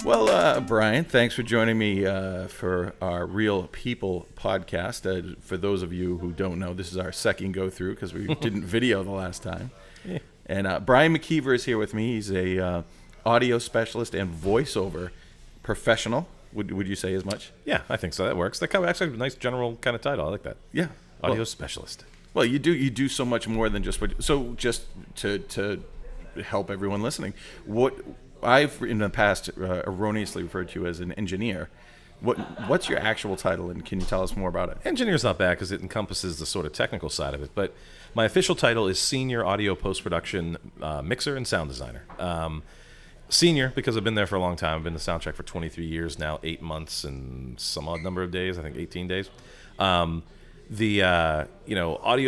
Well, Brian, thanks for joining me for our Real People podcast. For those of you who don't know, this is our second go-through because we didn't video the last time. Yeah. And Brian McKeever is here with me. He's a audio specialist and voiceover professional. Would you say as much? Yeah, I think so. That works. That actually a nice general kind of title. I like that. Yeah, audio specialist. Well, you do so much more than just what. So just to help everyone listening, what I've in the past erroneously referred to you as an engineer. What's your actual title, and can you tell us more about it? Engineer's not bad because it encompasses the sort of technical side of it. But my official title is Senior Audio Post-Production Mixer and Sound Designer. Senior because I've been there for a long time. I've been the soundtrack for 23 years now, 8 months and some odd number of days. I think 18 days. Audio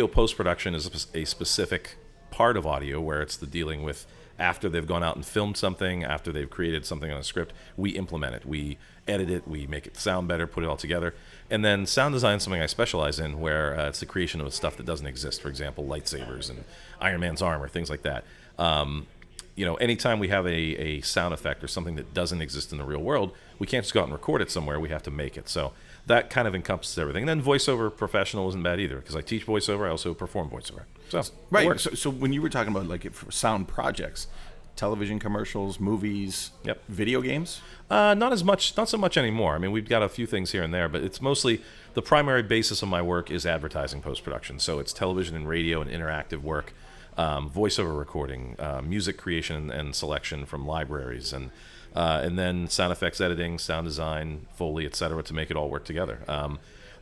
post-production is a specific part of audio where it's the dealing with after they've gone out and filmed something, after they've created something on a script, we implement it, we edit it, we make it sound better, put it all together. And then sound design is something I specialize in where it's the creation of stuff that doesn't exist. For example, lightsabers and Iron Man's armor, things like that. Anytime we have a sound effect or something that doesn't exist in the real world, we can't just go out and record it somewhere. We have to make it. So that kind of encompasses everything. And then voiceover professional isn't bad either because I teach voiceover. I also perform voiceover. So right. So when you were talking about like for sound projects, television commercials, movies, video games? Not so much anymore. I mean, we've got a few things here and there, but it's mostly the primary basis of my work is advertising post-production. So it's television and radio and interactive work. Voiceover recording, music creation and selection from libraries, and then sound effects editing, sound design, Foley, etc., to make it all work together.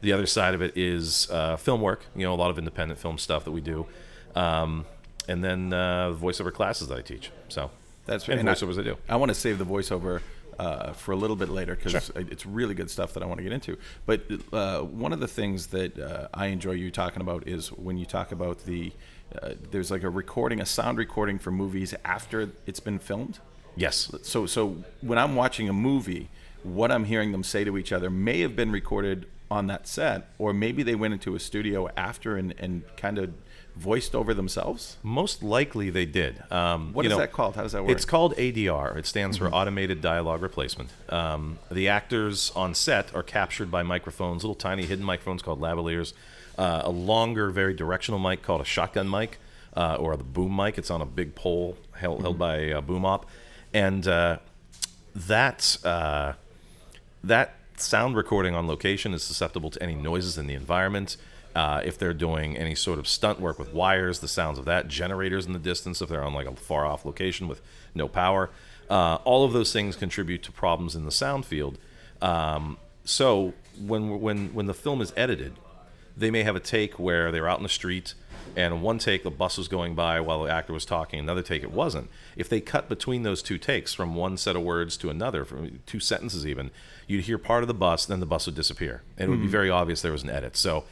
The other side of it is film work. A lot of independent film stuff that we do, and then voiceover classes that I teach. So that's and voiceovers I do. I want to save the voiceover for a little bit later because it's really good stuff that I want to get into. But one of the things that I enjoy you talking about is when you talk about there's like a sound recording for movies after it's been filmed. Yes. So when I'm watching a movie, what I'm hearing them say to each other may have been recorded on that set, or maybe they went into a studio after and kind of voiced over themselves. Most likely they did. What is that called? How does that work? It's called ADR. It stands for Automated Dialogue Replacement. The actors on set are captured by microphones, little tiny hidden microphones called lavaliers. A longer, very directional mic called a shotgun mic, or the boom mic. It's on a big pole held by a boom op, and that sound recording on location is susceptible to any noises in the environment. If they're doing any sort of stunt work with wires, the sounds of that, generators in the distance, if they're on like a far off location with no power, all of those things contribute to problems in the sound field. So when the film is edited, they may have a take where they were out in the street, and one take the bus was going by while the actor was talking, another take it wasn't. If they cut between those two takes from one set of words to another, from 2 sentences even, you'd hear part of the bus, then the bus would disappear. And it would be very obvious there was an edit. So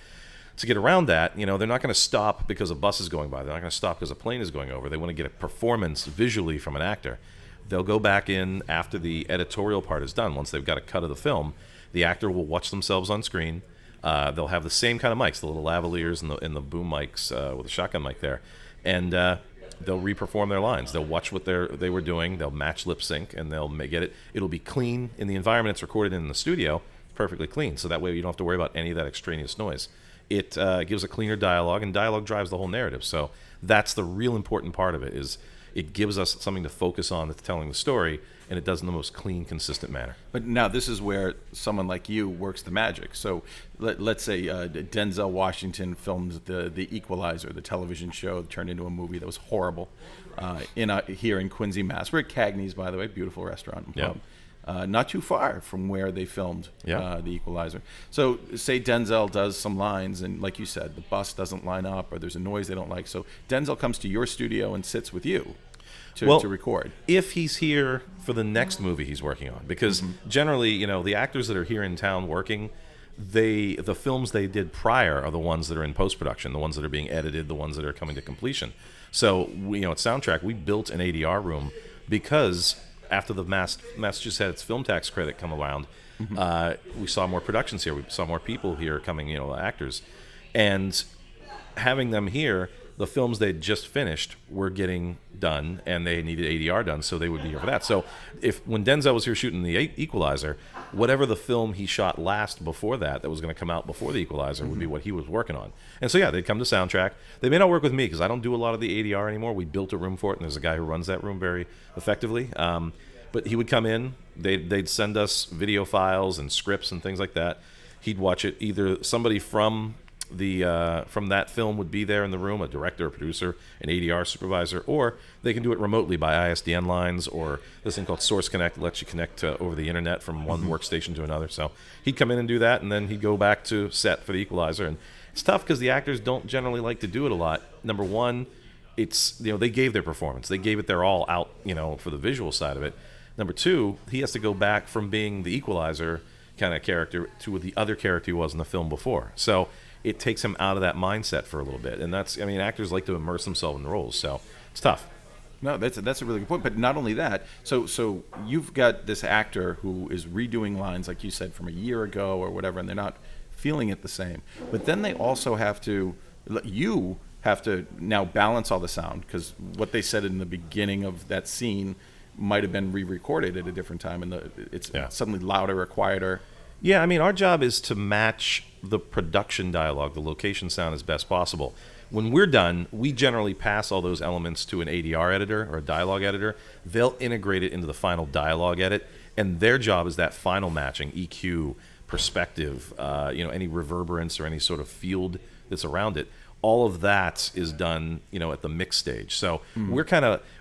to get around that, they're not going to stop because a bus is going by. They're not going to stop because a plane is going over. They want to get a performance visually from an actor. They'll go back in after the editorial part is done. Once they've got a cut of the film, the actor will watch themselves on screen. They'll have the same kind of mics, the little lavaliers and the boom mics with a shotgun mic there, and they'll reperform their lines. They'll watch what they were doing. They'll match lip sync, and they'll get it. It'll be clean in the environment it's recorded in the studio, perfectly clean. So that way you don't have to worry about any of that extraneous noise. It gives a cleaner dialogue, and dialogue drives the whole narrative. So that's the real important part of it. Is it gives us something to focus on that's telling the story, and it does in the most clean, consistent manner. But now this is where someone like you works the magic. So let's say Denzel Washington filmed the Equalizer, the television show that turned into a movie that was horrible here in Quincy, Mass. We're at Cagney's, by the way, beautiful restaurant and pub. Not too far from where they filmed the Equalizer. So say Denzel does some lines, and like you said, the bus doesn't line up or there's a noise they don't like. So Denzel comes to your studio and sits with you to record. If he's here for the next movie he's working on. Because generally, the actors that are here in town working, the films they did prior are the ones that are in post-production, the ones that are being edited, the ones that are coming to completion. So, at Soundtrack, we built an ADR room because after the Massachusetts film tax credit come around, we saw more productions here. We saw more people here coming, actors. And having them here the films they'd just finished were getting done, and they needed ADR done, so they would be here for that. So when Denzel was here shooting The Equalizer, whatever the film he shot last before that was going to come out before The Equalizer would be what he was working on. And so, yeah, they'd come to soundtrack. They may not work with me because I don't do a lot of the ADR anymore. We built a room for it, and there's a guy who runs that room very effectively. But he would come in. They'd send us video files and scripts and things like that. He'd watch it. Either somebody from that film would be there in the room, a director, a producer, an ADR supervisor, or they can do it remotely by ISDN lines or this thing called Source Connect that lets you connect over the internet from one workstation to another. So he'd come in and do that, and then he'd go back to set for The Equalizer. And it's tough because the actors don't generally like to do it a lot. Number one, it's they gave their performance, they gave it their all out for the visual side of it. Number two, he has to go back from being the Equalizer kind of character to the other character he was in the film before. So it takes him out of that mindset for a little bit. And actors like to immerse themselves in the roles, so it's tough. No, that's a really good point. But not only that, so you've got this actor who is redoing lines, like you said, from a year ago or whatever, and they're not feeling it the same. But then they also have to now balance all the sound, because what they said in the beginning of that scene might have been re-recorded at a different time, and it's suddenly louder or quieter. Yeah, our job is to match the production dialogue, the location sound as best possible. When we're done, we generally pass all those elements to an ADR editor or a dialogue editor. They'll integrate it into the final dialogue edit, and their job is that final matching, EQ, perspective, any reverberance or any sort of field that's around it. All of that is done, at the mix stage. So we're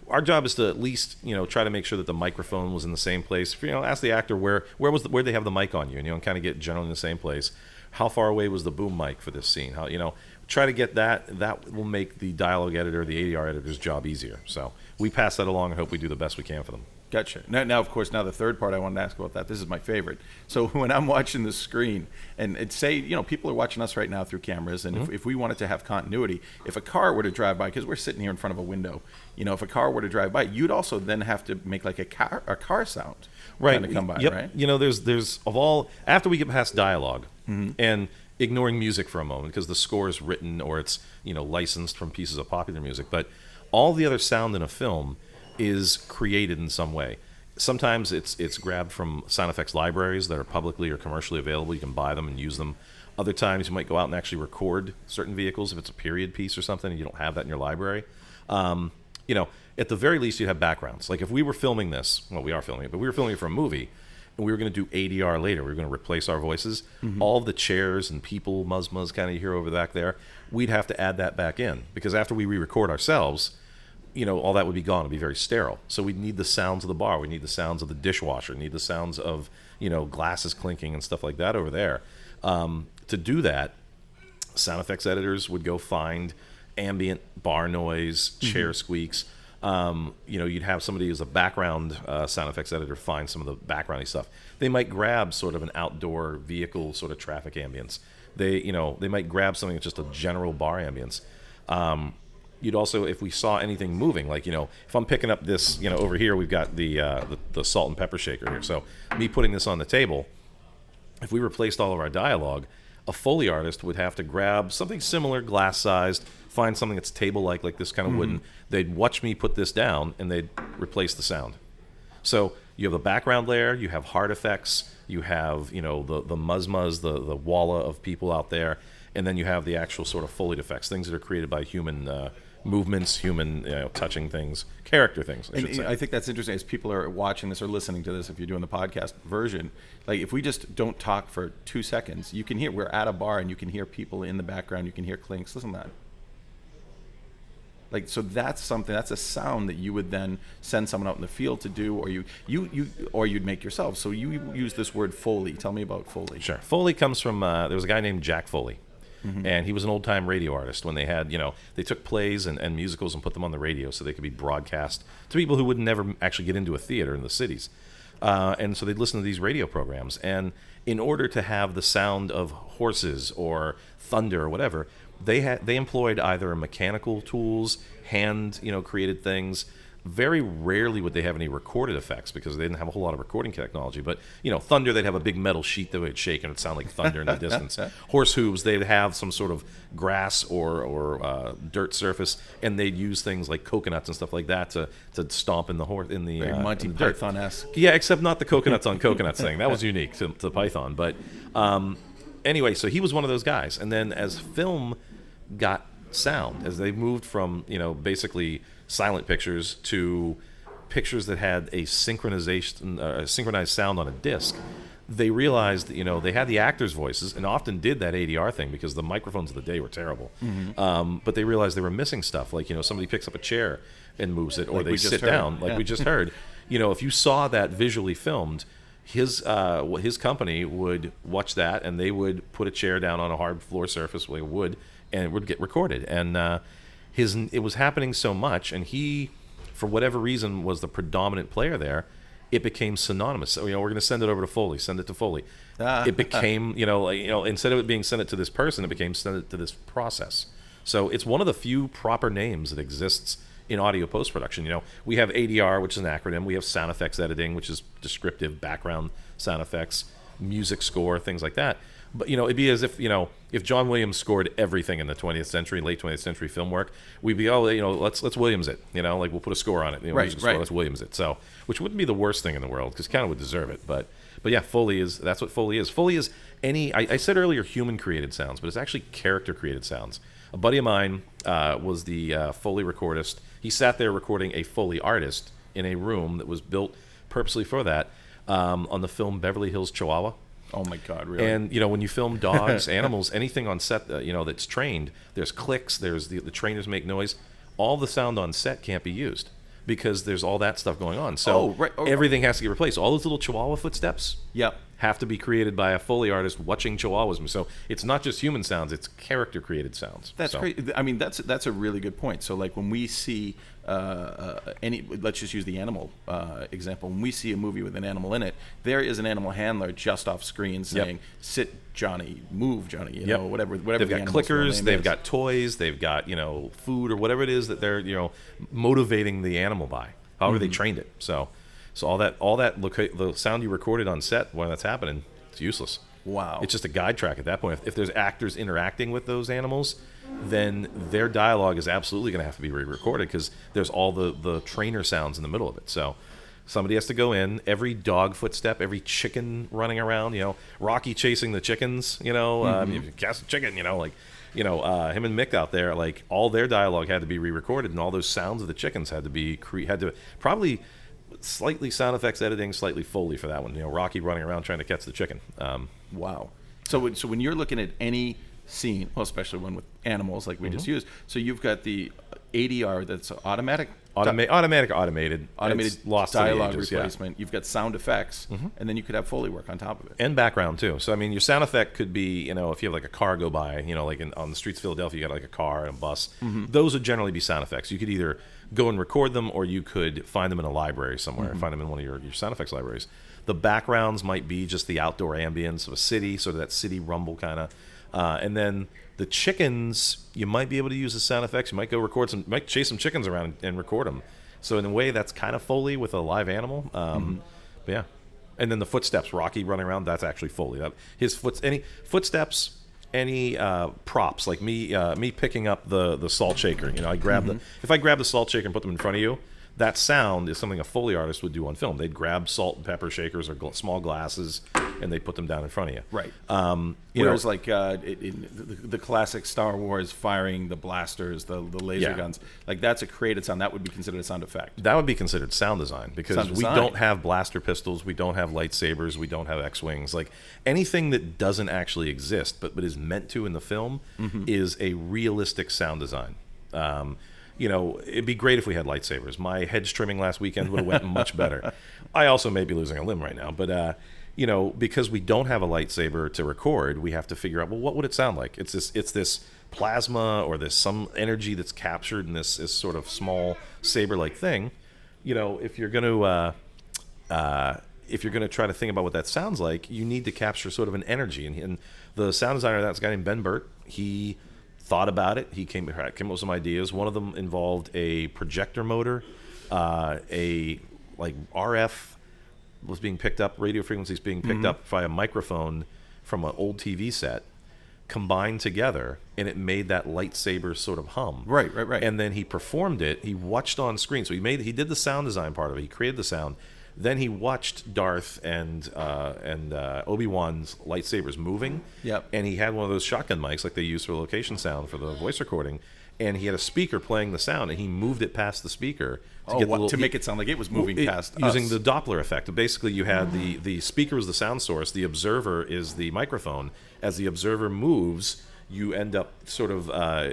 our job is to at least, try to make sure that the microphone was in the same place. Ask the actor where they have the mic on you, and kind of get generally in the same place. How far away was the boom mic for this scene? How, try to get that. That will make the dialogue editor, the ADR editor's job easier. So we pass that along and hope we do the best we can for them. Gotcha. Now, of course, the third part I wanted to ask about that. This is my favorite. So when I'm watching the screen, and say, people are watching us right now through cameras, and if we wanted to have continuity, if a car were to drive by, because we're sitting here in front of a window, if a car were to drive by, you'd also then have to make like a car sound, right? Kind of come by, yep. Right? There's of all after we get past dialogue and ignoring music for a moment because the score is written or it's licensed from pieces of popular music, but all the other sound in a film is created in some way. Sometimes it's grabbed from sound effects libraries that are publicly or commercially available. You can buy them and use them. Other times you might go out and actually record certain vehicles if it's a period piece or something and you don't have that in your library. At the very least you'd have backgrounds. Like if we were filming this, well, we are filming it, but we were filming it for a movie and we were going to do ADR later. We were going to replace our voices. All of the chairs and people, muzz kind of you hear over back there, we'd have to add that back in because after we re-record ourselves, all that would be gone. It'd be very sterile. So we'd need the sounds of the bar. We need the sounds of the dishwasher. We need the sounds of, glasses clinking and stuff like that over there. To do that, sound effects editors would go find ambient bar noise, chair squeaks. You'd have somebody who's a background sound effects editor find some of the backgroundy stuff. They might grab sort of an outdoor vehicle sort of traffic ambience. They might grab something that's just a general bar ambience. You'd also, if we saw anything moving, like, if I'm picking up this, over here, we've got the salt and pepper shaker here. So me putting this on the table, if we replaced all of our dialogue, a Foley artist would have to grab something similar, glass-sized, find something that's table-like, like this kind of wooden. They'd watch me put this down, and they'd replace the sound. So you have the background layer, you have hard effects, you have, the muzz, the walla of people out there, and then you have the actual sort of Foley effects, things that are created by human movements, human touching things, character things, I should say. I think that's interesting as people are watching this or listening to this, if you're doing the podcast version, like if we just don't talk for 2 seconds, you can hear, we're at a bar and you can hear people in the background, you can hear clinks, listen to that. Like, so that's a sound that you would then send someone out in the field to do, or you'd make yourself. So you use this word Foley. Tell me about Foley. Sure. Foley comes from, there was a guy named Jack Foley. And he was an old-time radio artist when they had, they took plays and musicals and put them on the radio so they could be broadcast to people who would never actually get into a theater in the cities. And so they'd listen to these radio programs. And in order to have the sound of horses or thunder or whatever, they employed either mechanical tools, hand, created things. very rarely would they have any recorded effects because they didn't have a whole lot of recording technology. But, thunder, they'd have a big metal sheet that would shake and it would sound like thunder in the distance. Horse hooves, they'd have some sort of grass or dirt surface, and they'd use things like coconuts and stuff like that to stomp in the horse in the Very Monty in the dirt. Python-esque. Yeah, except not the coconuts on coconuts thing. That was unique to Python. But anyway, so he was one of those guys. And then as film got sound, as they moved from basically silent pictures to pictures that had a synchronized sound on a disc, they realized that, they had the actors' voices and often did that ADR thing because the microphones of the day were terrible. But they realized they were missing stuff, like somebody picks up a chair and moves it, or they sit down, like we just heard. If you saw that visually filmed, his company would watch that and they would put a chair down on a hard floor surface like wood, and it would get recorded. And it was happening so much, and he, for whatever reason, was the predominant player there. It became synonymous. So, we're going to send it over to Foley. Send it to Foley. It became, instead of it being sent it to this person, it became send it to this process. So it's one of the few proper names that exists in audio post-production. We have ADR, which is an acronym. We have sound effects editing, which is descriptive background sound effects, music score, things like that. But, it'd be as if, if John Williams scored everything in the 20th century, late 20th century film work, we'd be, let's Williams it, like we'll put a score on it. Music score, let's Williams it. So, which wouldn't be the worst thing in the world because kind of would deserve it. But yeah, that's what Foley is. Foley is I said earlier human created sounds, but it's actually character created sounds. A buddy of mine was the Foley recordist. He sat there recording a Foley artist in a room that was built purposely for that on the film Beverly Hills Chihuahua. Oh my God! Really? And when you film dogs, animals, anything on set, that's trained, there's clicks, there's the trainers make noise. All the sound on set can't be used because there's all that stuff going on. So everything has to get replaced. All those little Chihuahua footsteps. Yep. Have to be created by a Foley artist watching Chihuahuas. So it's not just human sounds; it's character created sounds. That's great. I mean, that's a really good point. So like when we see let's just use the animal example. When we see a movie with an animal in it, there is an animal handler just off screen saying, "Sit, Johnny. Move, Johnny." Whatever. They've got clickers. They've got toys. They've got food or whatever it is that they're motivating the animal by. However they trained it. So all that the sound you recorded on set when that's happening, it's useless. Wow. It's just a guide track at that point. If there's actors interacting with those animals, then their dialogue is absolutely going to have to be re-recorded because there's all the trainer sounds in the middle of it. So somebody has to go in, every dog footstep, every chicken running around, Rocky chasing the chickens, cast a chicken, him and Mick out there, like all their dialogue had to be re-recorded, and all those sounds of the chickens had to probably slightly sound effects editing, slightly Foley for that one. Rocky running around trying to catch the chicken. Wow. So when you're looking at any scene, well, especially one with animals like we just used, so you've got the ADR that's automatic. Automated It's lost dialogue to the ages, replacement. Yeah. You've got sound effects, and then you could have Foley work on top of it. And background too. So I mean, your sound effect could be, if you have like a car go by, like on the streets of Philadelphia, you got like a car and a bus. Those would generally be sound effects. You could either go and record them, or you could find them in a library somewhere. Find them in one of your sound effects libraries. The backgrounds might be just the outdoor ambience of a city, sort of that city rumble kind of. And then the chickens, you might be able to use as sound effects. You might go might chase some chickens around and record them. So in a way, that's kind of Foley with a live animal. But yeah. And then the footsteps, Rocky running around, that's actually Foley. Any footsteps, any props, like me picking up the salt shaker. I grab if I grab the salt shaker and put them in front of you, that sound is something a Foley artist would do on film. They'd grab salt and pepper shakers or small glasses, and they put them down in front of you. Right. Whereas like the classic Star Wars firing the blasters, the laser guns, like that's a created sound. That would be considered a sound effect. That would be considered sound design because we don't have blaster pistols, we don't have lightsabers, we don't have X-wings. Like anything that doesn't actually exist but is meant to in the film is a realistic sound design. It'd be great if we had lightsabers. My hedge trimming last weekend would have went much better. I also may be losing a limb right now, but because we don't have a lightsaber to record, we have to figure out, well, what would it sound like? It's this plasma or this some energy that's captured in this sort of small saber-like thing. If you're going to try to think about what that sounds like, you need to capture sort of an energy. And the sound designer, that's a guy named Ben Burt. He thought about it. He came up with some ideas. One of them involved a projector motor a like RF was being picked up, radio frequencies being picked up via a microphone from an old TV set, combined together, and it made that lightsaber sort of hum. Right. And then he performed it. He watched on screen. So he did the sound design part of it. He created the sound. Then he watched Darth and Obi-Wan's lightsabers moving. Yep. And he had one of those shotgun mics like they use for location sound for the voice recording. And he had a speaker playing the sound, and he moved it past the speaker to make it sound like it was moving past using us. the Doppler effect. Basically, you had the speaker is the sound source, the observer is the microphone. As the observer moves, you end up sort of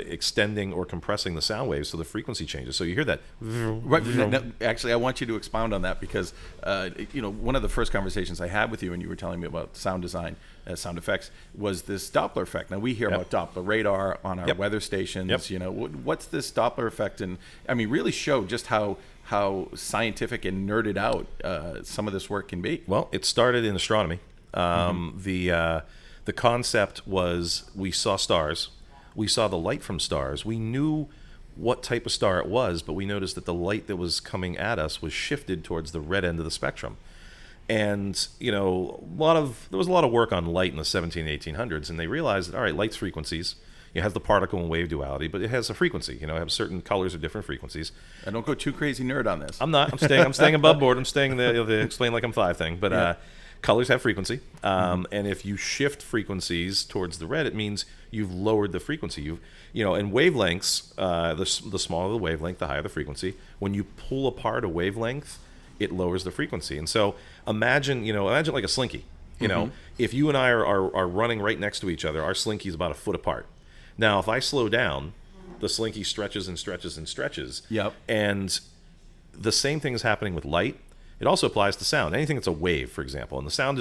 extending or compressing the sound waves, so the frequency changes. So you hear that. Right. Now, actually, I want you to expound on that because one of the first conversations I had with you, and you were telling me about sound design, sound effects, was this Doppler effect. Now we hear about Doppler radar on our weather stations. Yep. What's this Doppler effect? And I mean, really show just how scientific and nerded out some of this work can be. Well, it started in astronomy. The concept was we saw stars. We saw the light from stars. We knew what type of star it was, but we noticed that the light that was coming at us was shifted towards the red end of the spectrum. And, there was a lot of work on light in the 1800s, and they realized that, all right, light's frequencies. It has the particle and wave duality, but it has a frequency. It has certain colors of different frequencies. I don't go too crazy nerd on this. I'm not. I'm staying above board. I'm staying the explain like I'm 5 thing. But colors have frequency, and if you shift frequencies towards the red, it means you've lowered the frequency. And wavelengths, the smaller the wavelength, the higher the frequency. When you pull apart a wavelength, it lowers the frequency. And so imagine like a slinky. If you and I are running right next to each other, our slinky is about a foot apart. Now, if I slow down, the slinky stretches and stretches and stretches. Yep. And the same thing is happening with light. It also applies to sound. Anything that's a wave, for example. And the sound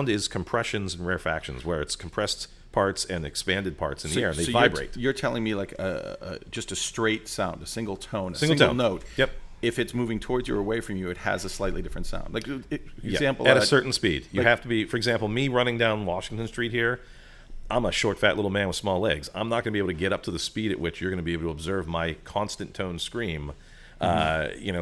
is compressions and rarefactions, where it's compressed parts and expanded parts in the air. They vibrate. You're telling me like just a straight sound, a single tone, a single single note. Yep. If it's moving towards you or away from you, it has a slightly different sound. Like example, at a certain speed. You have to be, for example, me running down Washington Street here, I'm a short, fat little man with small legs. I'm not going to be able to get up to the speed at which you're going to be able to observe my constant tone scream,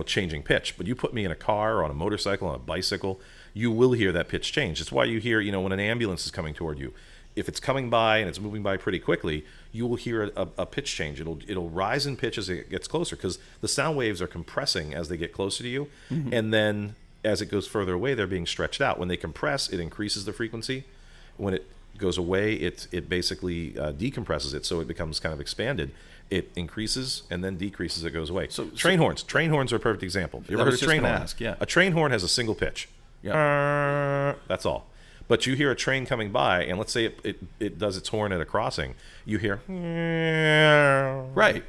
changing pitch. But you put me in a car or on a motorcycle, on a bicycle, you will hear that pitch change. It's why you hear, when an ambulance is coming toward you, if it's coming by and it's moving by pretty quickly, you will hear a pitch change. It'll rise in pitch as it gets closer, because the sound waves are compressing as they get closer to you, and then as it goes further away, they're being stretched out. When they compress, it increases the frequency. When it goes away, it basically decompresses it, so it becomes kind of expanded. It increases and then decreases. It goes away. So train horns are a perfect example. You ever heard a train horn? A train horn has a single pitch. Yeah. That's all. But you hear a train coming by, and let's say it does its horn at a crossing. You hear right.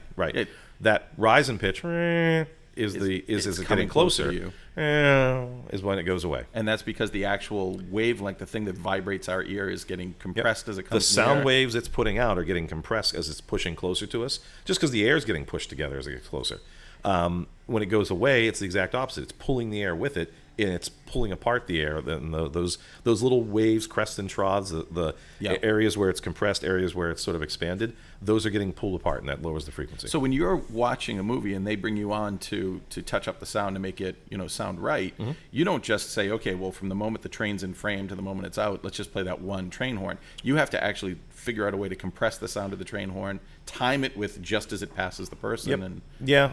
That rise in pitch is as it getting closer to you. Is when it goes away. And that's because the actual wavelength, the thing that vibrates our ear, is getting compressed as it comes. The sound waves it's putting out are getting compressed as it's pushing closer to us, just because the air is getting pushed together as it gets closer. When it goes away, it's the exact opposite. It's pulling the air with it, and it's pulling apart the air. Then those little waves, crests and troughs, the areas where it's compressed, areas where it's sort of expanded, those are getting pulled apart, and that lowers the frequency. So when you're watching a movie and they bring you on to touch up the sound to make it sound right, you don't just say, okay, well, from the moment the train's in frame to the moment it's out, let's just play that one train horn. You have to actually figure out a way to compress the sound of the train horn, time it with just as it passes the person. And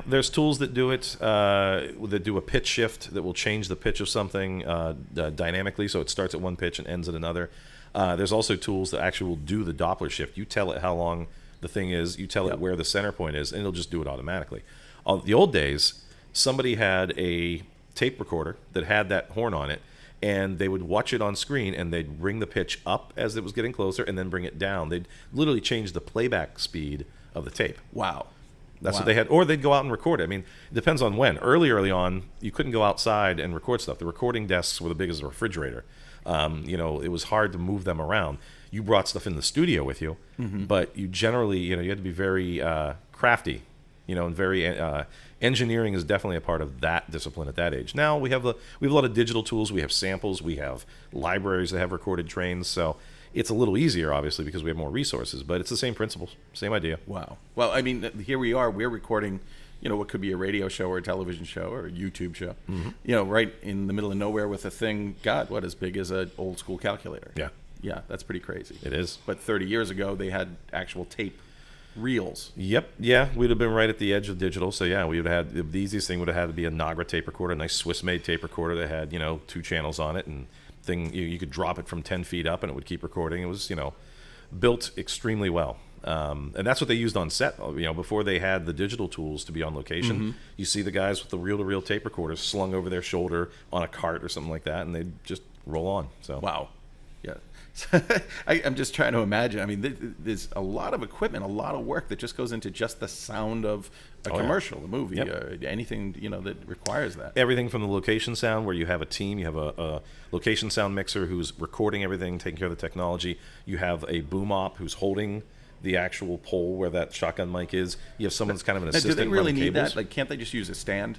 there's tools that do it, that do a pitch shift that will change the pitch of something dynamically, so it starts at one pitch and ends at another. There's also tools that actually will do the Doppler shift. You tell it how long the thing is, you tell it where the center point is, and it'll just do it automatically. The old days, somebody had a tape recorder that had that horn on it, and they would watch it on screen, and they'd bring the pitch up as it was getting closer and then bring it down. They'd literally change the playback speed of the tape. Wow. That's what they had. Or they'd go out and record it. I mean, it depends on when. Early on, you couldn't go outside and record stuff. The recording desks were the big as a refrigerator. It was hard to move them around. You brought stuff in the studio with you, but you generally, you had to be very crafty, and very engineering is definitely a part of that discipline at that age. Now we have a lot of digital tools. We have samples. We have libraries that have recorded trains. So it's a little easier, obviously, because we have more resources. But it's the same principles, same idea. Wow. Well, I mean, here we are. We're recording what could be a radio show or a television show or a YouTube show, right in the middle of nowhere with a thing, God, what, as big as an old school calculator. Yeah. Yeah, that's pretty crazy. It is. But 30 years ago, they had actual tape reels. Yep. Yeah, we'd have been right at the edge of digital. So yeah, we would have had the easiest thing would have had to be a Nagra tape recorder, a nice Swiss-made tape recorder that had 2 channels on it, and you could drop it from 10 feet up and it would keep recording. It was built extremely well. And that's what they used on set. Before they had the digital tools to be on location, you see the guys with the reel-to-reel tape recorders slung over their shoulder on a cart or something like that, and they'd just roll on. So wow. Yeah. I'm just trying to imagine. I mean, there's a lot of equipment, a lot of work that just goes into just the sound of a commercial, a movie, anything that requires that. Everything from the location sound, where you have a team, you have a location sound mixer who's recording everything, taking care of the technology. You have a boom op who's holding the actual pole where that shotgun mic is. You have someone that's kind of an assistant. Do they really need cables. that? Like, can't they just use a stand?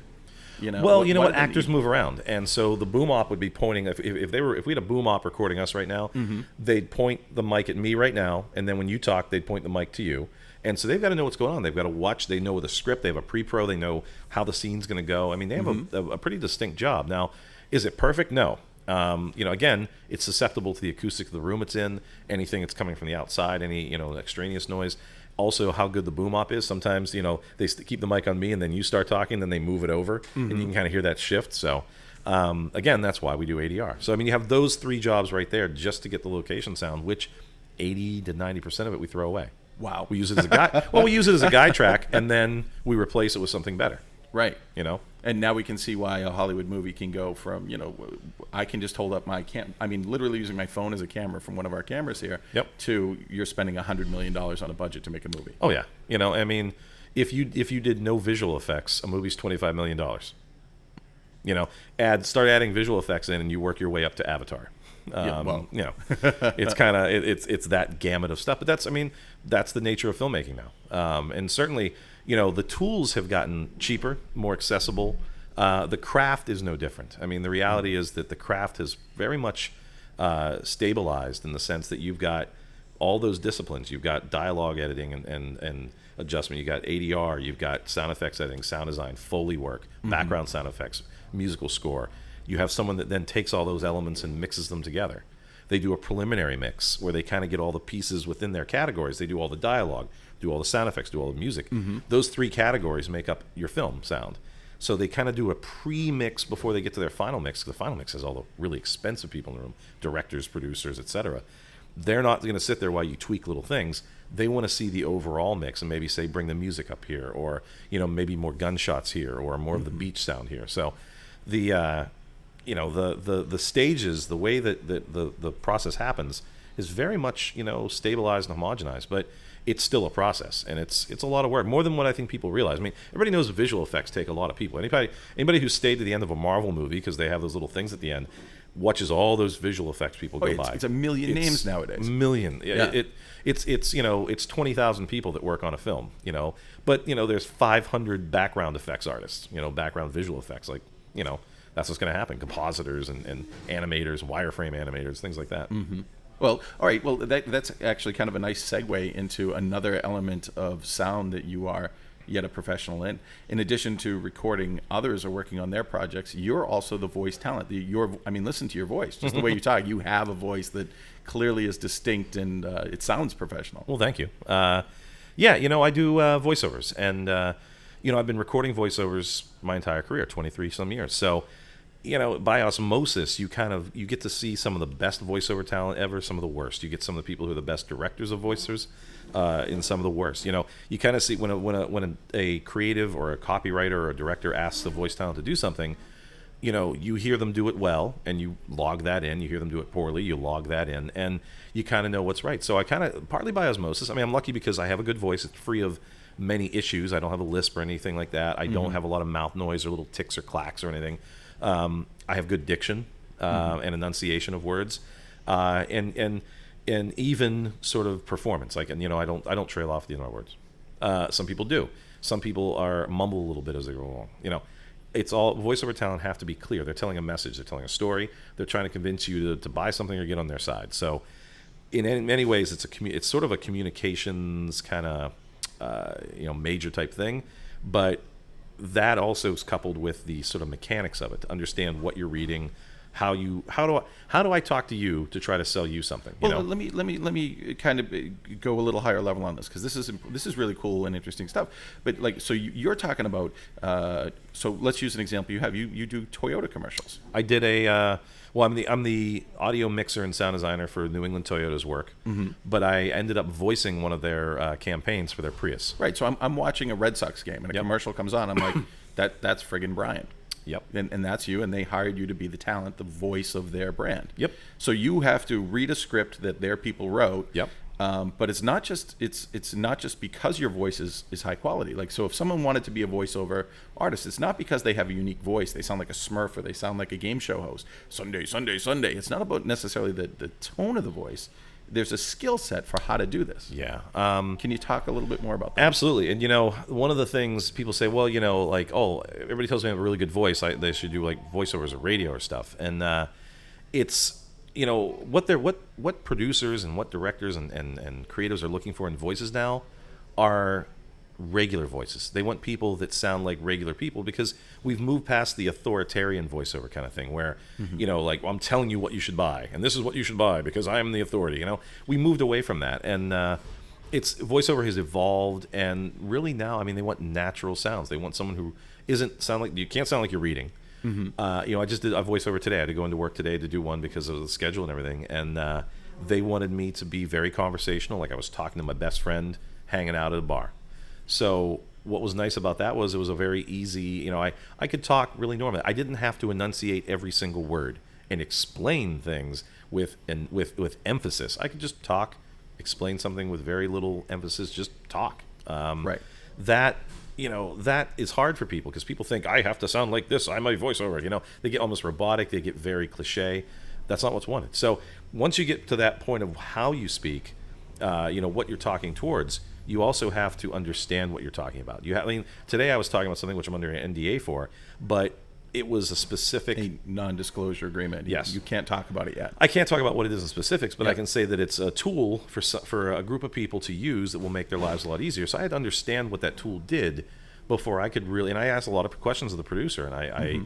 Well, what actors move around, and so the boom op would be pointing. If we had a boom op recording us right now, they'd point the mic at me right now, and then when you talk, they'd point the mic to you. And so they've got to know what's going on. They've got to watch. They know the script. They have a pre-pro. They know how the scene's going to go. I mean, they have a pretty distinct job. Now, is it perfect? No. Again, it's susceptible to the acoustic of the room it's in. Anything that's coming from the outside, any extraneous noise. Also, how good the boom op is. Sometimes, they keep the mic on me, and then you start talking, then they move it over, and you can kind of hear that shift. So, again, that's why we do ADR. So, I mean, you have those 3 jobs right there just to get the location sound, which 80 to 90% of it we throw away. Wow. We use it as a guide. Well, we use it as a guide track, and then we replace it with something better. Right. And now we can see why a Hollywood movie can go from, I can just hold up my literally using my phone as a camera from one of our cameras here, to you're spending $100 million on a budget to make a movie. Oh, yeah. I mean, if you did no visual effects, a movie's $25 million. Start adding visual effects in, and you work your way up to Avatar. It's kind of it's that gamut of stuff. But that's the nature of filmmaking now. And certainly, the tools have gotten cheaper, more accessible. The craft is no different. I mean, the reality is that the craft has very much stabilized in the sense that you've got all those disciplines. You've got dialogue editing and adjustment. You've got ADR. You've got sound effects editing, sound design, Foley work, background sound effects, musical score. You have someone that then takes all those elements and mixes them together. They do a preliminary mix where they kind of get all the pieces within their categories. They do all the dialogue, do all the sound effects, do all the music. Those 3 categories make up your film sound. So they kind of do a pre-mix before they get to their final mix. The final mix has all the really expensive people in the room, directors, producers, etc. They're not going to sit there while you tweak little things. They want to see the overall mix and maybe say, bring the music up here, or maybe more gunshots here, or more of the beach sound here. So the stages, the way that the process happens is very much stabilized and homogenized, but it's still a process, and it's a lot of work, more than what I think people realize. I mean, everybody knows visual effects take a lot of people. Anybody who stayed to the end of a Marvel movie, because they have those little things at the end, watches all those visual effects people go by. It's a million names nowadays. A million. Yeah. It's 20,000 people that work on a film, but there's 500 background effects artists, background visual effects, that's what's going to happen. Compositors and animators, wireframe animators, things like that. Well, all right. Well, that's actually kind of a nice segue into another element of sound that you are yet a professional in. In addition to recording others or working on their projects, you're also the voice talent. Listen to your voice. Just the way you talk. You have a voice that clearly is distinct, and it sounds professional. Well, thank you. I do voiceovers, and I've been recording voiceovers my entire career, 23 some years. So, by osmosis, you get to see some of the best voiceover talent ever, some of the worst. You get some of the people who are the best directors of voices, in some of the worst. You kind of see when a creative or a copywriter or a director asks the voice talent to do something, you hear them do it well, and you log that in. You hear them do it poorly, you log that in, and you kind of know what's right. So I kind of, partly by osmosis, I'm lucky because I have a good voice. It's free of many issues. I don't have a lisp or anything like that. I don't have a lot of mouth noise or little ticks or clacks or anything. I have good diction and enunciation of words, and even sort of performance. I don't trail off the end of my words. Some people do. Some people are mumble a little bit as they go along. It's all voiceover talent have to be clear. They're telling a message. They're telling a story. They're trying to convince you to buy something or get on their side. So, in many ways, it's sort of a communications kind of major type thing, but that also is coupled with the sort of mechanics of it to understand what you're reading, how do I talk to you to try to sell you something? You know? Let me kind of go a little higher level on this, because this is really cool and interesting stuff. But like, so you're talking about. So let's use an example. You do Toyota commercials. I did I'm the audio mixer and sound designer for New England Toyota's work, but I ended up voicing one of their campaigns for their Prius. Right. So I'm watching a Red Sox game, and a commercial comes on. I'm like, that's friggin' Brian. Yep. And that's you, and they hired you to be the talent, the voice of their brand. Yep. So you have to read a script that their people wrote. Yep. But it's not just because your voice is high quality. Like, so if someone wanted to be a voiceover artist, it's not because they have a unique voice. They sound like a Smurf, or they sound like a game show host. Sunday, Sunday, Sunday. It's not about necessarily the tone of the voice. There's a skill set for how to do this. Yeah. Can you talk a little bit more about that? Absolutely. And, one of the things people say, well, like, oh, everybody tells me I have a really good voice. They should do, like, voiceovers or radio or stuff. And it's, what producers and what directors and creatives are looking for in voices now are regular voices. They want people that sound like regular people, because we've moved past the authoritarian voiceover kind of thing where, like, I'm telling you what you should buy, and this is what you should buy because I am the authority. We moved away from that, and it's voiceover has evolved, and really now, I mean, they want natural sounds. They want someone who you can't sound like you're reading. I just did a voiceover today. I had to go into work today to do one because of the schedule and everything, and they wanted me to be very conversational, like I was talking to my best friend hanging out at a bar. So what was nice about that was it was a very easy, I could talk really normally. I didn't have to enunciate every single word and explain things with emphasis. I could just talk, explain something with very little emphasis, just talk. Right. That is hard for people, because people think I have to sound like this. I'm a voiceover. They get almost robotic. They get very cliche. That's not what's wanted. So once you get to that point of how you speak, what you're talking towards, you also have to understand what you're talking about. Today I was talking about something which I'm under an NDA for, but it was a specific non-disclosure agreement. Yes. You can't talk about it yet. I can't talk about what it is in specifics, but I can say that it's a tool for a group of people to use that will make their lives a lot easier. So I had to understand what that tool did before I could really, and I asked a lot of questions of the producer, and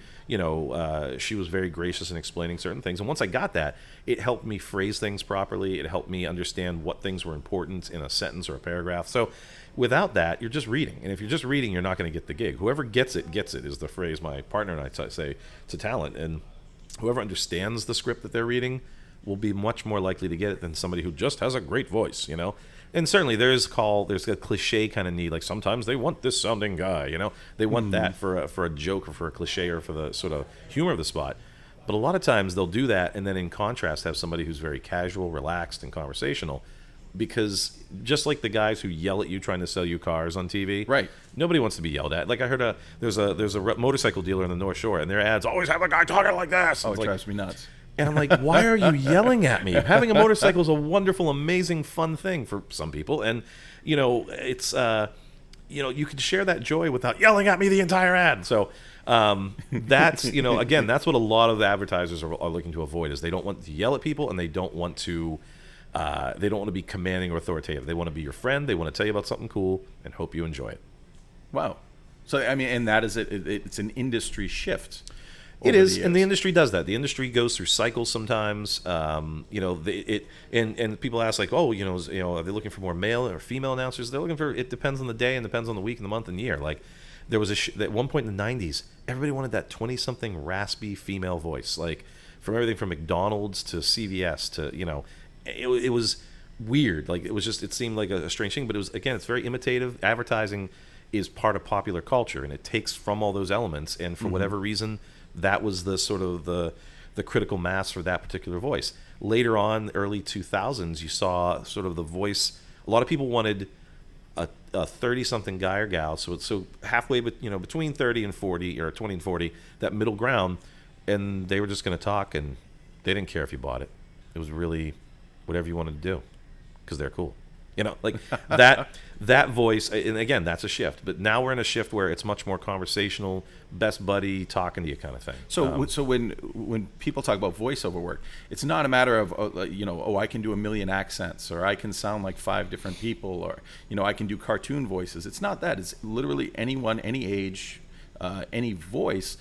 she was very gracious in explaining certain things. And once I got that, it helped me phrase things properly. It helped me understand what things were important in a sentence or a paragraph. So without that, you're just reading. And if you're just reading, you're not going to get the gig. Whoever gets it, is the phrase my partner and I say to talent. And whoever understands the script that they're reading will be much more likely to get it than somebody who just has a great voice, And certainly there's a cliche kind of need. Like sometimes they want this sounding guy, They want that for a joke or for a cliche or for the sort of humor of the spot. But a lot of times they'll do that, and then in contrast have somebody who's very casual, relaxed, and conversational. Because just like the guys who yell at you trying to sell you cars on TV, right? Nobody wants to be yelled at. Like I heard there's a motorcycle dealer in the North Shore, and their ads always have a guy talking like this. Oh, it drives me nuts. And I'm like, why are you yelling at me? Having a motorcycle is a wonderful, amazing, fun thing for some people, and it's you can share that joy without yelling at me the entire ad. So that's again, that's what a lot of the advertisers are looking to avoid, is they don't want to yell at people, and they don't want to be commanding or authoritative. They want to be your friend. They want to tell you about something cool and hope you enjoy it. Wow. So I mean, and that is it's an industry shift. It is, and the industry does that. The industry goes through cycles sometimes. And people ask like, oh, are they looking for more male or female announcers? They're looking for. It depends on the day and depends on the week and the month and year. Like there was at one point in the '90s, everybody wanted that 20-something raspy female voice, like from everything from McDonald's to CVS to it was weird. Like it seemed like a strange thing, but it was, again, it's very imitative. Advertising is part of popular culture, and it takes from all those elements, and for whatever reason, that was the sort of the critical mass for that particular voice. Later on, early 2000s, you saw sort of the voice. A lot of people wanted a 30-something guy or gal, so halfway, between 30 and 40, or 20 and 40, that middle ground, and they were just going to talk, and they didn't care if you bought it. It was really whatever you wanted to do, because they're cool. Like that voice, and again, that's a shift. But now we're in a shift where it's much more conversational, best buddy talking to you kind of thing. So when people talk about voiceover work, it's not a matter of I can do 1 million accents, or I can sound like 5 different people, or I can do cartoon voices. It's not that. It's literally anyone, any age, any voice,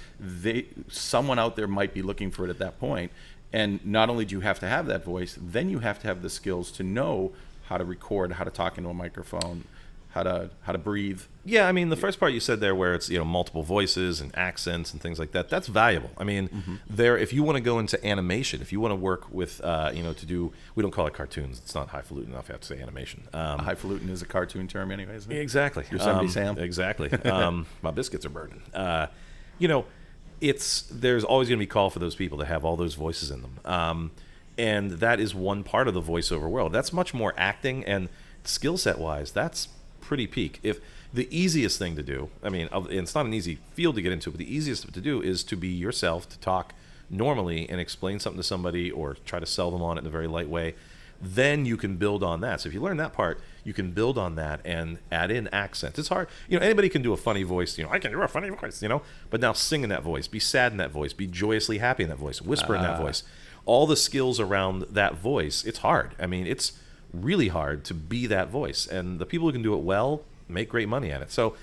someone out there might be looking for it at that point. And not only do you have to have that voice, then you have to have the skills to know how to record, how to talk into a microphone, how to breathe. Yeah, I mean, the first part you said there, where it's multiple voices and accents and things like that, that's valuable. I mean, if you want to go into animation, if you want to work with to do, we don't call it cartoons. It's not highfalutin enough. You have to say animation. Highfalutin is a cartoon term, anyway, isn't it? Exactly. Yosemite Sam. Exactly. My biscuits are burning. There's always going to be call for those people to have all those voices in them, and that is one part of the voiceover world. That's much more acting, and skill set wise, that's pretty peak. If the easiest thing to do, I mean, it's not an easy field to get into, but the easiest to do is to be yourself, to talk normally and explain something to somebody or try to sell them on it in a very light way. Then you can build on that. So if you learn that part, you can build on that and add in accents. It's hard. Anybody can do a funny voice. I can do a funny voice, but now sing in that voice, be sad in that voice, be joyously happy in that voice, whisper in that voice. All the skills around that voice, it's hard. I mean, it's really hard to be that voice. And the people who can do it well make great money at it. So,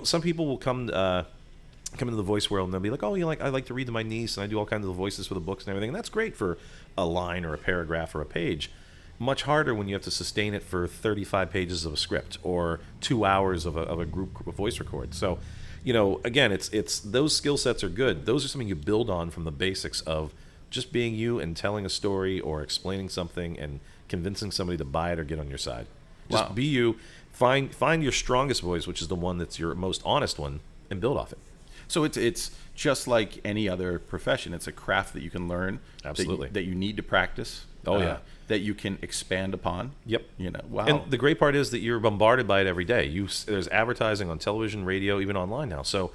some people will come into the voice world and they'll be like, oh, I like to read to my niece and I do all kinds of voices for the books and everything. And that's great for a line or a paragraph or a page. Much harder when you have to sustain it for 35 pages of a script or 2 hours of a group voice record. So, again, it's those skill sets are good. Those are something you build on from the basics of just being you and telling a story or explaining something and convincing somebody to buy it or get on your side. Just be you. Find your strongest voice, which is the one that's your most honest one, and build off it. So it's just like any other profession. It's a craft that you can learn. Absolutely. That you need to practice. Oh, yeah. That you can expand upon. Yep. Wow. And the great part is that you're bombarded by it every day. There's advertising on television, radio, even online now. So,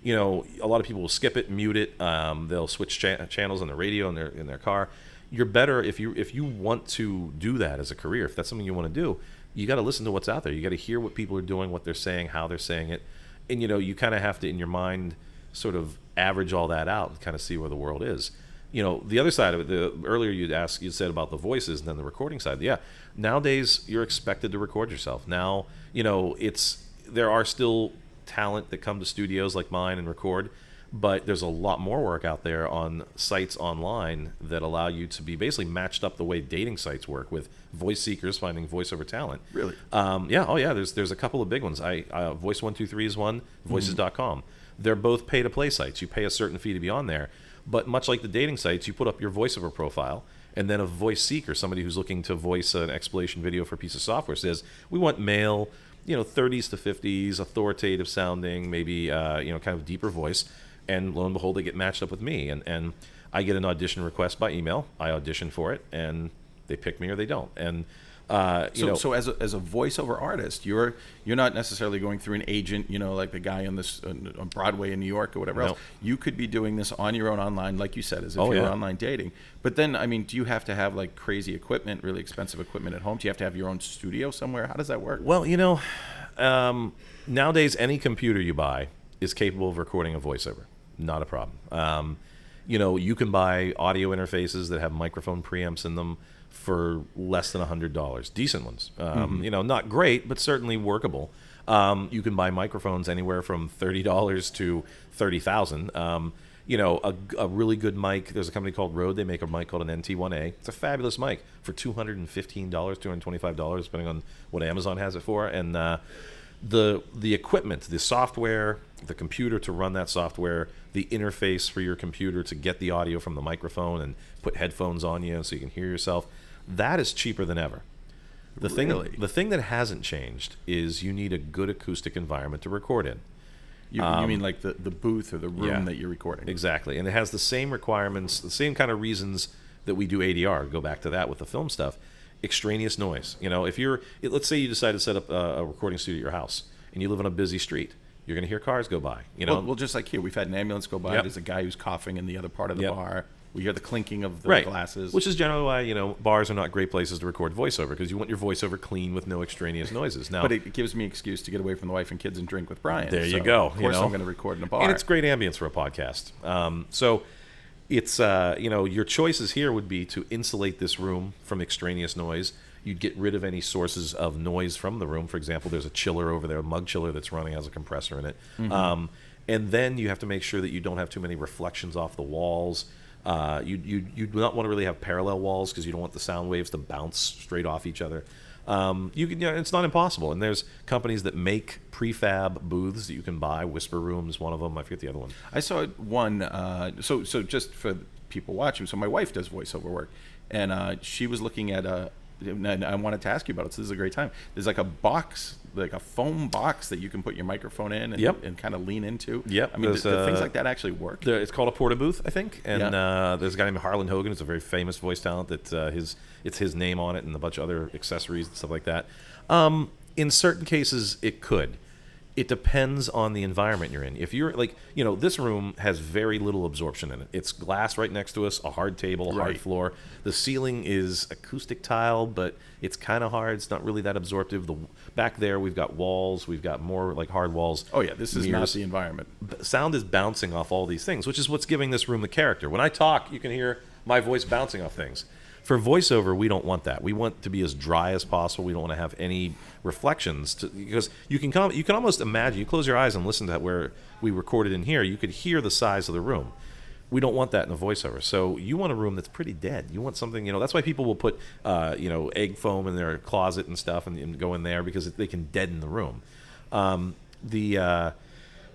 a lot of people will skip it, mute it. They'll switch channels on the radio in their car. You're better if you want to do that as a career. If that's something you want to do, you got to listen to what's out there. You got to hear what people are doing, what they're saying, how they're saying it, and you kind of have to in your mind sort of average all that out and kind of see where the world is. The other side of it. Earlier you said about the voices and then the recording side. Yeah, nowadays you're expected to record yourself. Now there are still talent that come to studios like mine and record. But there's a lot more work out there on sites online that allow you to be basically matched up the way dating sites work with voice seekers finding voiceover talent. Really? Yeah. Oh, yeah. There's a couple of big ones. Voice123 is one. Voices.com. They're both pay-to-play sites. You pay a certain fee to be on there. But much like the dating sites, you put up your voiceover profile, and then a voice seeker, somebody who's looking to voice an explanation video for a piece of software, says, we want male, 30s to 50s, authoritative sounding, maybe kind of deeper voice. And lo and behold, they get matched up with me. And I get an audition request by email. I audition for it, and they pick me or they don't. And so as a voiceover artist, you're not necessarily going through an agent, like the guy on Broadway in New York or whatever else. You could be doing this on your own online, like you said, as if you're online dating. But then, I mean, do you have to have like crazy equipment, really expensive equipment at home? Do you have to have your own studio somewhere? How does that work? Well, nowadays any computer you buy is capable of recording a voiceover. Not a problem. You can buy audio interfaces that have microphone preamps in them for less than $100. Decent ones. Not great, but certainly workable. You can buy microphones anywhere from $30 to $30,000. A really good mic. There's a company called Rode. They make a mic called an NT1A. It's a fabulous mic for $215, $225, depending on what Amazon has it for. And the equipment, the software, the computer to run that software, the interface for your computer to get the audio from the microphone and put headphones on you so you can hear yourself, that is cheaper than ever. The thing that hasn't changed is you need a good acoustic environment to record in. You mean like the booth or the room that you're recording? Exactly. And it has the same requirements, the same kind of reasons that we do ADR. Go back to that with the film stuff. Extraneous noise. Let's say you decide to set up a recording studio at your house and you live on a busy street. You're going to hear cars go by. Well, just like here, we've had an ambulance go by. Yep. There's a guy who's coughing in the other part of the bar. We hear the clinking of the glasses. Which is generally why, bars are not great places to record voiceover, because you want your voiceover clean with no extraneous noises. Now, but it gives me an excuse to get away from the wife and kids and drink with Brian. There you go. Of course I'm going to record in a bar. And it's great ambience for a podcast. So it's, your choices here would be to insulate this room from extraneous noise. You'd get rid of any sources of noise from the room. For example, there's a chiller over there, a mug chiller that's running, has a compressor in it. And then you have to make sure that you don't have too many reflections off the walls. You do not want to really have parallel walls because you don't want the sound waves to bounce straight off each other. It's not impossible. And there's companies that make prefab booths that you can buy. Whisper Room is one of them. I forget the other one. I saw one. So just for people watching, so my wife does voiceover work, and she was looking at and I wanted to ask you about it. So this is a great time. There's like a box, like a foam box that you can put your microphone in and kind of lean into. Yep. I mean, do things like that actually work? It's called a porta booth, I think. And there's a guy named Harlan Hogan, who's a very famous voice talent. That it's his name on it and a bunch of other accessories and stuff like that. In certain cases, it could. It depends on the environment you're in. If you're this room has very little absorption in it. It's glass right next to us, a hard table, a hard floor. The ceiling is acoustic tile, but it's kind of hard. It's not really that absorptive. Back there, we've got walls. We've got more like hard walls. Oh, yeah, this is not the environment. Sound is bouncing off all these things, which is what's giving this room the character. When I talk, you can hear my voice bouncing off things. For voiceover, we don't want that. We want to be as dry as possible. We don't want to have any reflections because you can almost imagine. You close your eyes and listen to where we recorded in here. You could hear the size of the room. We don't want that in a voiceover. So you want a room that's pretty dead. You want something. That's why people will put egg foam in their closet and stuff and go in there because they can deaden the room.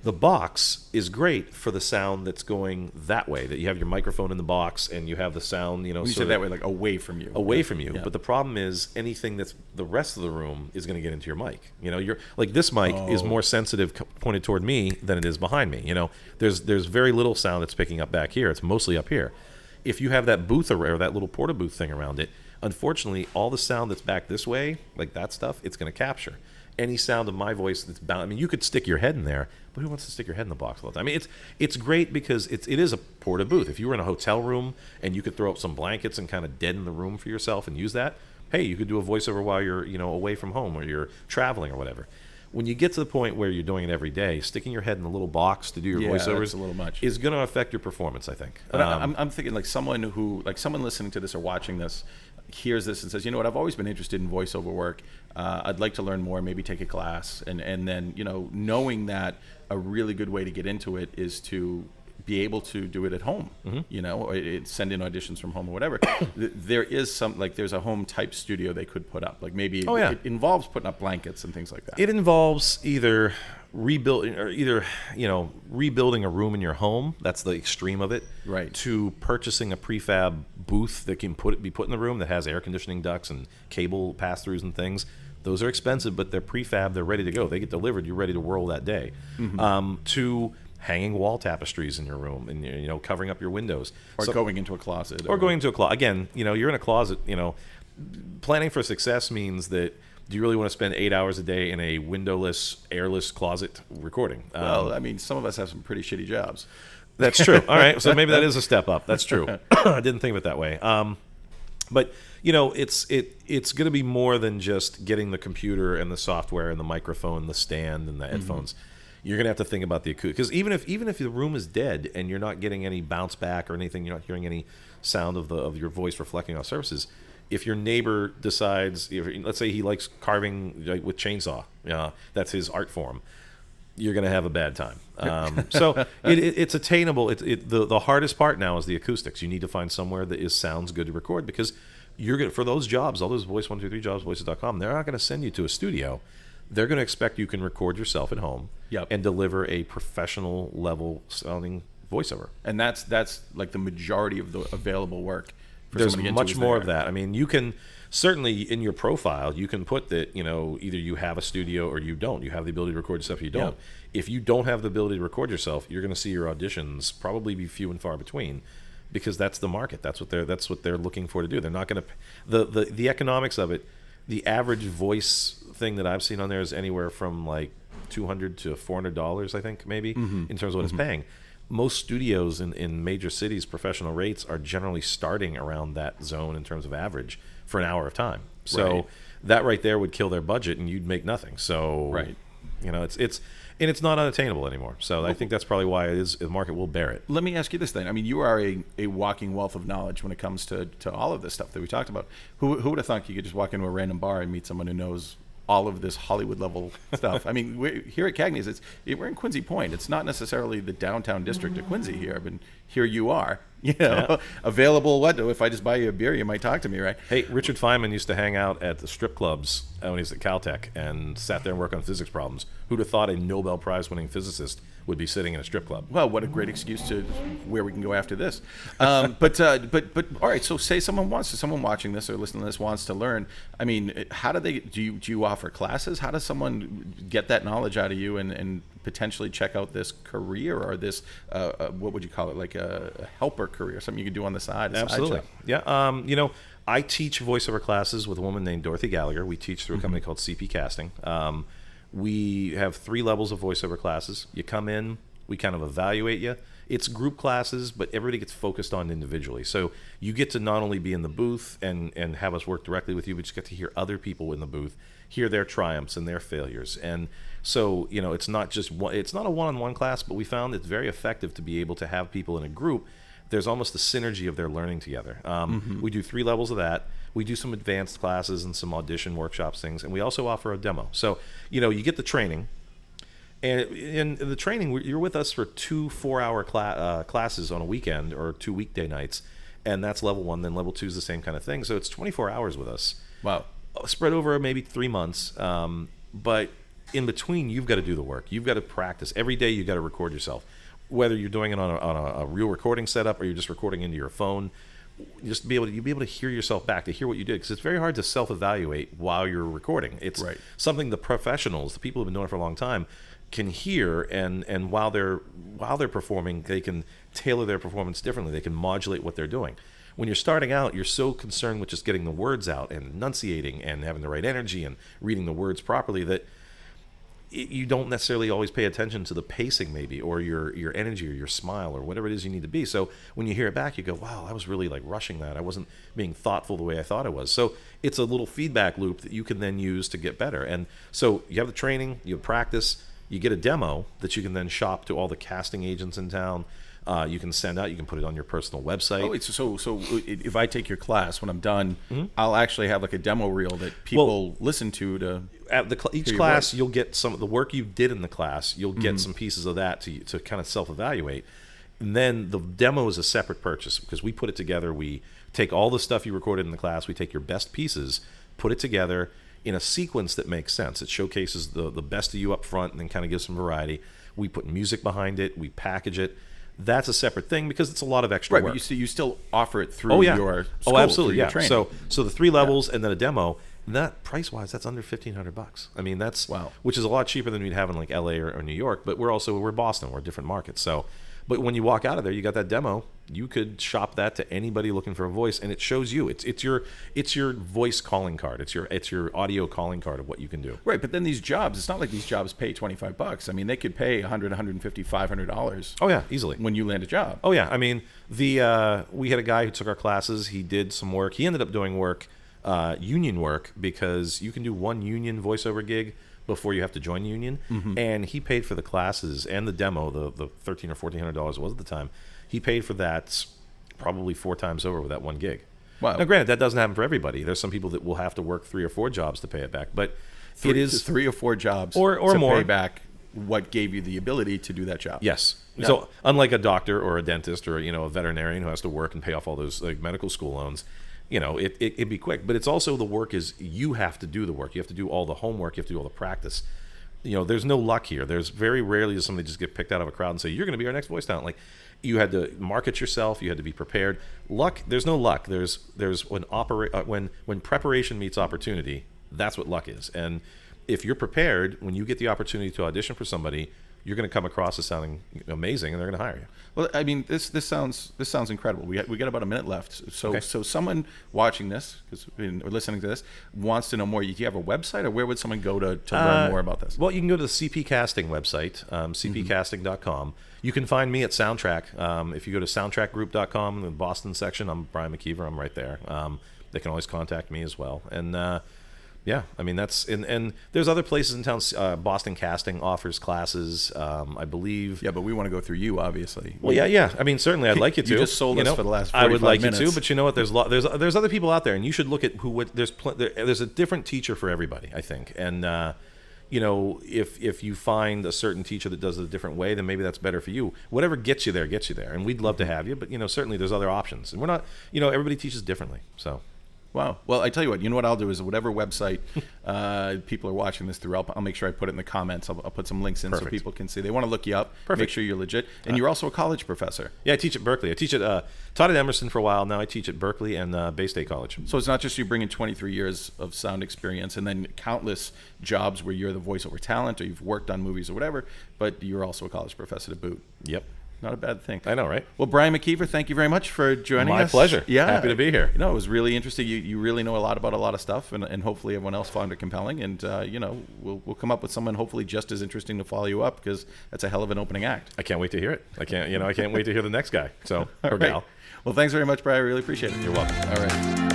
The box is great for the sound that's going that way, that you have your microphone in the box and you have the sound, when you say that way, like away from you. Away from you. Yeah. But the problem is anything that's the rest of the room is going to get into your mic. You're like this mic is more sensitive pointed toward me than it is behind me. There's very little sound that's picking up back here. It's mostly up here. If you have that booth or that little porta booth thing around it, unfortunately, all the sound that's back this way, like that stuff, it's going to capture. Any sound of my voice that's bound. I mean, you could stick your head in there, but who wants to stick your head in the box all the time? I mean, it's great because it is a porta booth. If you were in a hotel room and you could throw up some blankets and kind of deaden the room for yourself and use that, hey, you could do a voiceover while you're away from home or you're traveling or whatever. When you get to the point where you're doing it every day, sticking your head in a little box to do your voiceovers a little much. Is going to affect your performance, I think. But I'm thinking like someone listening to this or watching this hears this and says, you know what, I've always been interested in voiceover work. I'd like to learn more, maybe take a class. And then, knowing that a really good way to get into it is to be able to do it at home, or send in auditions from home or whatever. There is there's a home type studio they could put up. Like maybe it involves putting up blankets and things like that. It involves either rebuilding a room in your home. That's the extreme of it. Right. To purchasing a prefab booth that can be put in the room that has air conditioning ducts and cable pass-throughs and things. Those are expensive, but they're prefab. They're ready to go. They get delivered. You're ready to whirl that day. To hanging wall tapestries in your room and covering up your windows, or going into a closet, going into a closet. Again, you're in a closet. Planning for success means that. Do you really want to spend 8 hours a day in a windowless, airless closet recording? Well, I mean, some of us have some pretty shitty jobs. That's true. All right, so maybe that is a step up. That's true. I didn't think of it that way. But it's going to be more than just getting the computer and the software and the microphone, the stand and the headphones. You're going to have to think about the acoustic, because even if the room is dead and you're not getting any bounce back or anything, you're not hearing any sound of your voice reflecting off surfaces. If your neighbor decides, let's say he likes carving with chainsaw, that's his art form, you're going to have a bad time. So it's attainable. The hardest part now is the acoustics. You need to find somewhere that sounds good to record, because for those jobs, all those Voice 123 jobs, voices.com, they're not going to send you to a studio. They're going to expect you can record yourself at home and deliver a professional level sounding voiceover. And that's like the majority of the available work. There's much more of that. I mean, you can certainly in your profile, you can put that, either you have a studio or you don't. You have the ability to record yourself or you don't. If you don't have the ability to record yourself, you're going to see your auditions probably be few and far between, because that's the market. That's what they're looking for to do. They're not going to the economics of it. The average voice thing that I've seen on there is anywhere from like $200 to $400, I think, maybe, in terms of what it's paying. Most studios in major cities, professional rates are generally starting around that zone in terms of average for an hour of time. So that right there would kill their budget, and you'd make nothing. So it's not unattainable anymore. So I think that's probably why the market will bear it. Let me ask you this then. I mean, you are a walking wealth of knowledge when it comes to all of this stuff that we talked about. Who would have thought you could just walk into a random bar and meet someone who knows all of this Hollywood level stuff. I mean, here at Cagney's, we're in Quincy Point. It's not necessarily the downtown district of Quincy here, but here you are. Available. What if I just buy you a beer, you might talk to me, right? Hey, Richard Feynman used to hang out at the strip clubs when he was at Caltech and sat there and work on physics problems. Who'd have thought a Nobel Prize winning physicist would be sitting in a strip club? Well, what a great excuse to where we can go after this. But all right. So say someone watching this or listening to this wants to learn. I mean, how do you offer classes? How does someone get that knowledge out of you and potentially check out this career or this what would you call it, like a helper career, something you can do on the side? Absolutely. Yeah. I teach voiceover classes with a woman named Dorothy Gallagher. We teach through a company called CP Casting. We have 3 levels of voiceover classes. You come in, we kind of evaluate you. It's group classes, but everybody gets focused on individually. So you get to not only be in the booth and have us work directly with you, but you get to hear other people in the booth, hear their triumphs and their failures. And so, it's not a one-on-one class, but we found it's very effective to be able to have people in a group. There's almost a synergy of their learning together. We do 3 levels of that. We do some advanced classes and some audition workshops things, and we also offer a demo. So, you get the training, and in the training, you're with us for 2 4-hour classes on a weekend or 2 weekday nights, and that's level 1. Then level 2 is the same kind of thing. So it's 24 hours with us. Wow. Spread over maybe 3 months, but in between, you've got to do the work. You've got to practice. Every day, you've got to record yourself. Whether you're doing it on a real recording setup or you're just recording into your phone, just you'll be able to hear yourself back, to hear what you did, because it's very hard to self-evaluate while you're recording. It's something the professionals, the people who've been doing it for a long time, can hear, and while they're performing, they can tailor their performance differently. They can modulate what they're doing. When you're starting out, you're so concerned with just getting the words out and enunciating and having the right energy and reading the words properly that you don't necessarily always pay attention to the pacing, maybe, or your energy or your smile or whatever it is you need to be. So when you hear it back, you go, wow, I was really like rushing that. I wasn't being thoughtful the way I thought I was. So it's a little feedback loop that you can then use to get better. And so you have the training, you have practice, you get a demo that you can then shop to all the casting agents in town. You can send out. You can put it on your personal website. Oh, so if I take your class, when I'm done, I'll actually have like a demo reel that people listen to at each class. You'll get some of the work you did in the class. You'll get some pieces of that to kind of self-evaluate. And then the demo is a separate purchase because we put it together. We take all the stuff you recorded in the class. We take your best pieces, put it together in a sequence that makes sense. It showcases the best of you up front and then kind of gives some variety. We put music behind it. We package it. That's a separate thing because it's a lot of extra work. But you still offer it through your school, absolutely, through your training. So the 3 levels and then a demo. And that price-wise, that's under $1,500. I mean, that's which is a lot cheaper than we'd have in like LA or New York. But we're Boston. We're a different market. So, but when you walk out of there, you got that demo. You could shop that to anybody looking for a voice, and it shows you. It's your voice calling card. It's your audio calling card of what you can do. Right, but then these jobs, it's not like these jobs pay $25. I mean, they could pay $100, $150, $500. Oh yeah, easily when you land a job. Oh yeah, I mean we had a guy who took our classes. He did some work. He ended up doing work, union work, because you can do one union voiceover gig before you have to join the union, and he paid for the classes and the demo, the $1,300 or $1,400 it was at the time. He paid for that probably 4 times over with that one gig. Wow. Now, granted, that doesn't happen for everybody. There's some people that will have to work 3 or 4 jobs to pay it back, but it is 3 or 4 jobs or to more pay back what gave you the ability to do that job. Yes. Yeah. So unlike a doctor or a dentist or a veterinarian who has to work and pay off all those like medical school loans, it'd be quick. But it's also the work is you have to do the work. You have to do all the homework. You have to do all the practice. There's no luck here. There's very rarely does somebody just get picked out of a crowd and say, you're going to be our next voice talent. Like, you had to market yourself. You had to be prepared. Luck, there's no luck. There's when preparation meets opportunity, that's what luck is. And if you're prepared, when you get the opportunity to audition for somebody, you're going to come across as sounding amazing, and they're going to hire you. Well, I mean, this sounds incredible. We got about a minute left. So Okay. So someone watching this or listening to this wants to know more. Do you have a website, or where would someone go to learn more about this? Well, you can go to the CP Casting website, cpcasting.com. You can find me at Soundtrack. If you go to soundtrackgroup.com, the Boston section, I'm Brian McKeever. I'm right there. They can always contact me as well. And Yeah, I mean that's and there's other places in town. Boston Casting offers classes, I believe. Yeah, but we want to go through you, obviously. Well, yeah. I mean, certainly, I'd like you to. You just sold us for the last 45 I would like minutes. you to, but you know what? There's other people out there, and you should look at there's a different teacher for everybody, I think. And if you find a certain teacher that does it a different way, then maybe that's better for you. Whatever gets you there, and we'd love to have you. But certainly there's other options, and we're not. Everybody teaches differently, so. Wow. Well, I tell you what I'll do is whatever website people are watching this through, I'll make sure I put it in the comments. I'll put some links in so people can see. They want to look you up. Perfect. Make sure you're legit. And you're also a college professor. Yeah, I teach at Berkeley. I teach at taught at Emerson for a while. Now I teach at Berkeley and Bay State College. So it's not just you bringing 23 years of sound experience and then countless jobs where you're the voiceover talent or you've worked on movies or whatever, but you're also a college professor to boot. Yep. Not a bad thing. I know, right? Well, Brian McKeever, thank you very much for joining us. My pleasure. Yeah. Happy to be here. It was really interesting. You really know a lot about a lot of stuff, and hopefully everyone else found it compelling. And, we'll come up with someone hopefully just as interesting to follow you up because that's a hell of an opening act. I can't wait to hear it. I can't wait to hear the next guy. So, or gal. Well, thanks very much, Brian. I really appreciate it. You're welcome. All right.